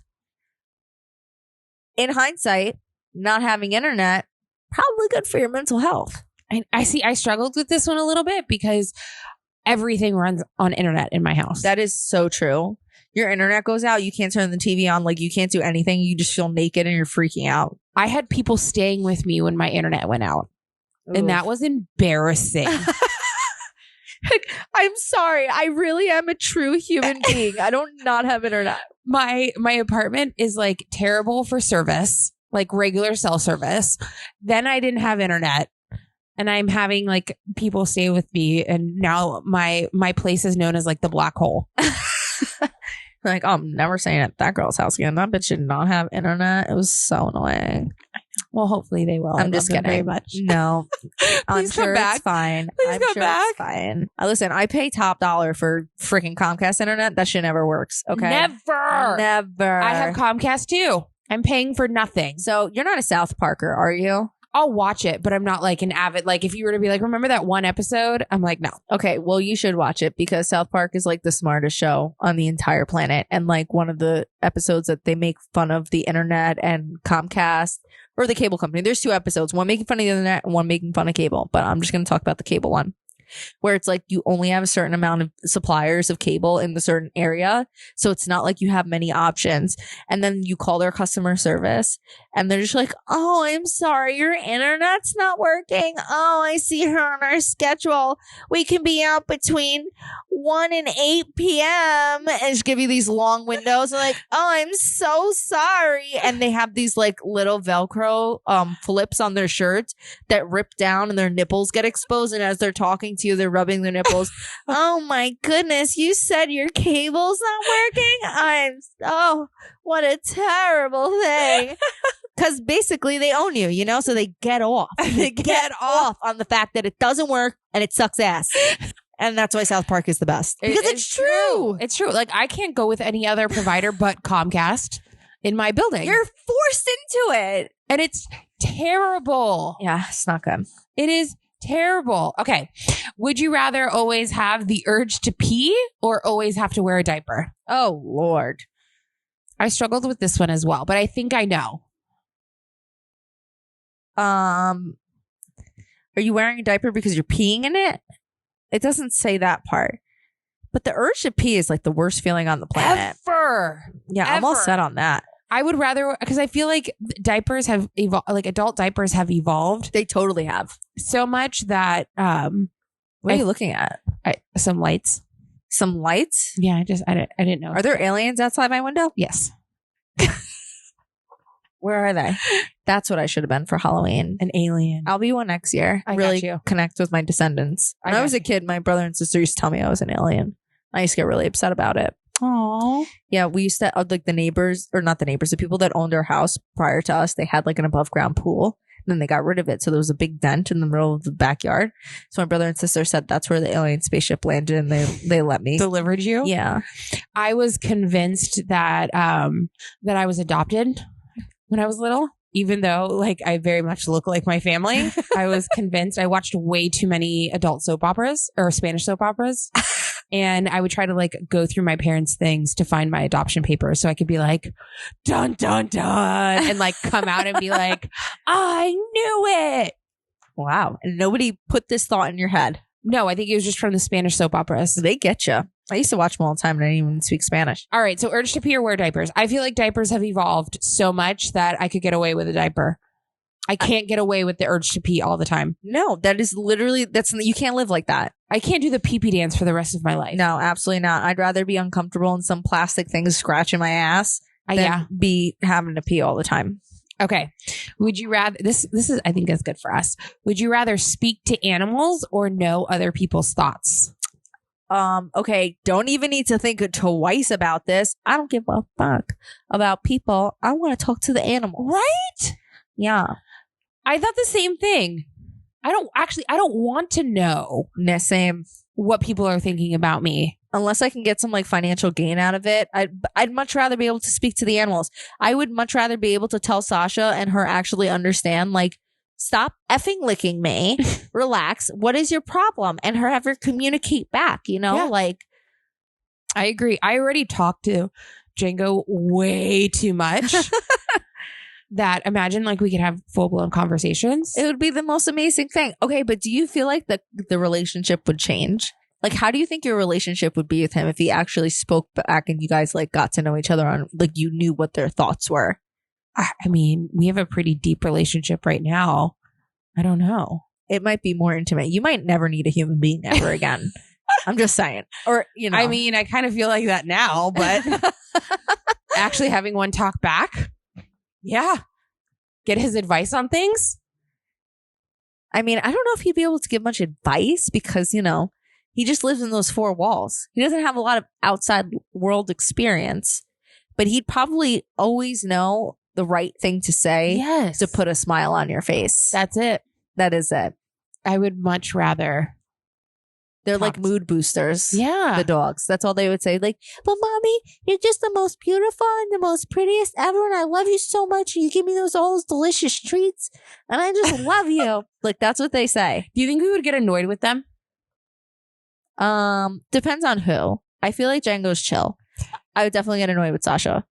In hindsight, not having internet, probably good for your mental health.
I see. I struggled with this one a little bit because everything runs on internet in my house.
That is so true. Your internet goes out, you can't turn the TV on, like you can't do anything. You just feel naked and you're freaking out.
I had people staying with me when my internet went out. And that was embarrassing.
I'm sorry. I really am a true human being. I don't not have internet.
My apartment is like terrible for service, like regular cell service. Then I didn't have internet. And I'm having like people stay with me. And now my place is known as like the black hole.
Like, oh, I'm never staying at that girl's house again. That bitch did not have internet. It was so annoying.
Well, hopefully they will.
I'm just kidding.
Very much.
No, I'm
come
sure
back.
It's fine.
Please
I'm
come
sure
back.
It's fine. Listen, I pay top dollar for freaking Comcast internet. That shit never works. Okay, never.
I have Comcast too. I'm paying for nothing.
So you're not a South Parker, are you?
I'll watch it, but I'm not like an avid, like if you were to be like, remember that one episode? I'm like, no.
Okay, well, you should watch it because South Park is like the smartest show on the entire planet. And like one of the episodes that they make fun of the internet and Comcast or the cable company. There's two episodes, one making fun of the internet and one making fun of cable. But I'm just going to talk about the cable one, where it's like you only have a certain amount of suppliers of cable in the certain area. So it's not like you have many options. And then you call their customer service and they're just like, oh, I'm sorry, your internet's not working. Oh, I see her on our schedule. We can be out between 1 and 8 p.m. and just give you these long windows. And like, oh, I'm so sorry. And they have these like little Velcro flips on their shirts that rip down and their nipples get exposed. And as they're talking to you, they're rubbing their nipples. Oh my goodness, you said your cable's not working? What a terrible thing. Because basically they own you, you know? So they get off. They get off on the fact that it doesn't work and it sucks ass. And that's why South Park is the best. Because it's true.
It's true. Like, I can't go with any other provider but Comcast in my building.
You're forced into it.
And it's terrible.
Yeah, it's not good.
It is terrible. Okay. Would you rather always have the urge to pee or always have to wear a diaper?
Oh, Lord.
I struggled with this one as well, but I think I know.
Are you wearing a diaper because you're peeing in it? It doesn't say that part. But the urge to pee is like the worst feeling on the planet.
Ever.
Yeah, I'm all set on that.
I would rather, because I feel like diapers have evolved, like adult diapers have evolved
They totally have.
so much that,
What are you looking at?
some lights.
Some lights?
Yeah, I didn't know.
Are there aliens outside my window?
Yes.
Where are they? That's what I should have been for Halloween.
An alien.
I'll be one next year.
I
really
got you.
connect with my descendants. When I was a kid, my brother and sister used to tell me I was an alien. I used to get really upset about it.
Aww.
Yeah, we used to, like the neighbors, or not the neighbors, the people that owned our house prior to us, they had like an above ground pool. And then they got rid of it. So there was a big dent in the middle of the backyard. So my brother and sister said that's where the alien spaceship landed and they let me.
Delivered you?
Yeah.
I was convinced that that I was adopted when I was little. Even though, like, I very much look like my family, I was convinced. I watched way too many adult soap operas or Spanish soap operas. And I would try to, like, go through my parents' things to find my adoption papers so I could be like, dun, dun, dun, and, like, come out and be like, I knew it.
Wow. And nobody put this thought in your head.
No, I think it was just from the Spanish soap operas.
They get you. I used to watch them all the time and I didn't even speak Spanish.
All right. So urge to pee or wear diapers. I feel like diapers have evolved so much that I could get away with a diaper. I can't get away with the urge to pee all the time.
No, that is literally, you can't live like that.
I can't do the pee-pee dance for the rest of my life.
No, absolutely not. I'd rather be uncomfortable in some plastic thing scratching my ass than be having to pee all the time.
Okay. Would you rather, this is, I think is good for us. Would you rather speak to animals or know other people's thoughts?
Okay, don't even need to think twice about this. I don't give a fuck about people. I want to talk to the animals.
Right?
Yeah.
I thought the same thing. I don't want to know
Same.
what people are thinking about me.
Unless I can get some like financial gain out of it, I'd much rather be able to speak to the animals. I would much rather be able to tell Sasha and her actually understand, like, stop effing licking me. Relax. What is your problem? And have her communicate back, you know?
Yeah.
Like,
I agree. I already talked to Django way too much. That imagine like we could have full-blown conversations.
it would be the most amazing thing. Okay, but do you feel like the relationship would change? Like, how do you think your relationship would be with him if he actually spoke back and you guys like got to know each other on, like, you knew what their thoughts were?
I mean, we have a pretty deep relationship right now. I don't know.
It might be more intimate. You might never need a human being ever again. I'm just saying. Or, you know.
I mean, I kind of feel like that now, but actually having one talk back. Yeah. Get his advice on things.
I mean, I don't know if he'd be able to give much advice because, you know, he just lives in those four walls. He doesn't have a lot of outside world experience, but he'd probably always know the right thing to say
Yes.
to put a smile on your face.
That's it.
That is it.
I would much rather.
They're like
Talked.
mood boosters.
Yeah.
The dogs. That's all they would say. Like, but mommy, you're just the most beautiful and the most prettiest ever. And I love you so much. And you give me all those delicious treats. And I just love you. Like, that's what they say.
Do you think we would get annoyed with them?
Depends on who. I feel like Django's chill. I would definitely get annoyed with Sasha.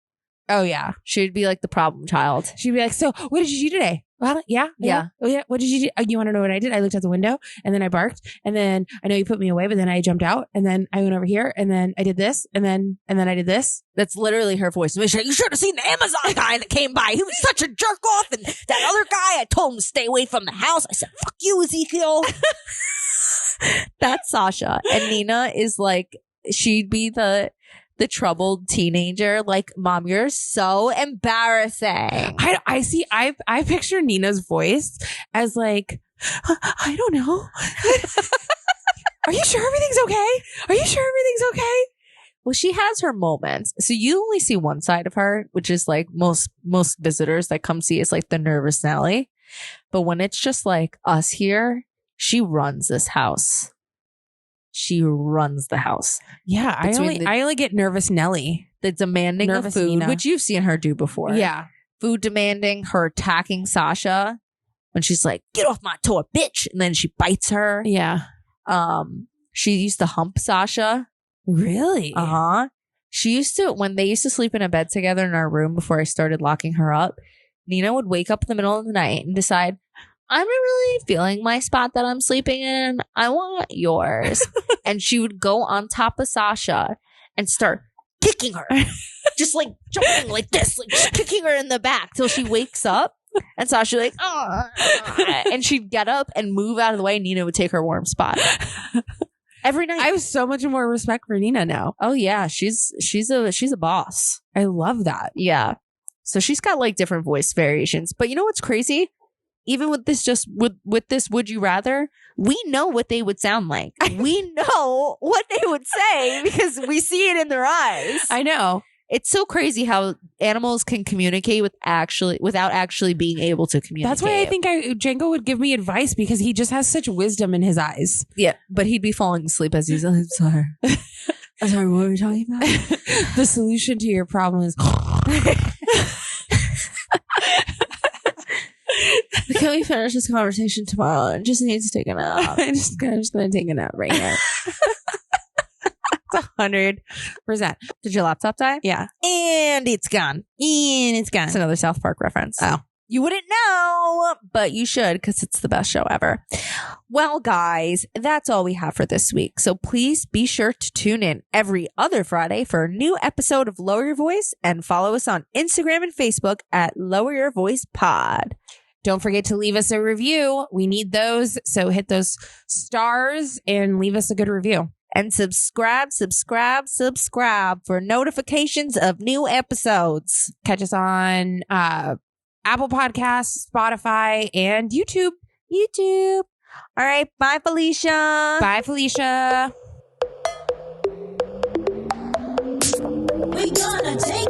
Oh, yeah.
She'd be like the problem child.
She'd be like, so what did you do today? Well, yeah. Oh, yeah. What did you do? You want to know what I did? I looked out the window and then I barked and then I know you put me away, but then I jumped out and then I went over here and then I did this and then I did this.
That's literally her voice. You should have seen the Amazon guy that came by. He was such a jerk off. And that other guy, I told him to stay away from the house. I said, fuck you, Ezekiel. That's Sasha. And Nina is like, she'd be the troubled teenager. Like, Mom, you're so embarrassing.
I picture Nina's voice as like, I don't know. Are you sure everything's okay? Are you sure everything's okay?
Well, she has her moments. So you only see one side of her, which is like most visitors that come see is like the nervous Nelly. But when it's just like us here, she runs this house. She runs the house.
Yeah, I only get nervous Nelly.
The demanding
Nervous
of food,
Nina.
which you've seen her do before.
Yeah.
Food demanding, her attacking Sasha when she's like, get off my toy, bitch. And then she bites her.
Yeah.
She used to hump Sasha.
Really?
Uh-huh. She used to, when they used to sleep in a bed together in our room before I started locking her up, Nina would wake up in the middle of the night and decide, I'm not really feeling my spot that I'm sleeping in. I want yours. And she would go on top of Sasha and start kicking her. Just like jumping like this, like just kicking her in the back till she wakes up. And Sasha like, oh, and she'd get up and move out of the way. And Nina would take her warm spot. Every night.
I have so much more respect for Nina now.
Oh yeah, she's a boss.
I love that.
Yeah. So she's got like different voice variations. But you know what's crazy? Even with this, with this would you rather, we know what they would sound like. We know what they would say because we see it in their eyes.
I know.
It's so crazy how animals can communicate without actually being able to communicate.
That's why I think Django would give me advice because he just has such wisdom in his eyes.
Yeah, but he'd be falling asleep as he's, I'm sorry. I'm sorry, what were we talking about?
The solution to your problem is...
Can we finish this conversation tomorrow? I just need to take a nap.
I'm just going to take a nap right now. It's 100%.
Did your laptop die?
Yeah.
And it's gone. It's another South Park reference.
Oh.
You wouldn't know, but you should because it's the best show ever. Well, guys, that's all we have for this week. So please be sure to tune in every other Friday for a new episode of Lower Your Voice and follow us on Instagram and Facebook at Lower Your Voice Pod.
Don't forget to leave us a review. We need those. So hit those stars and leave us a good review.
And subscribe for notifications of new episodes.
Catch us on Apple Podcasts, Spotify, and YouTube.
All right. Bye, Felicia.
Bye, Felicia.
We gonna take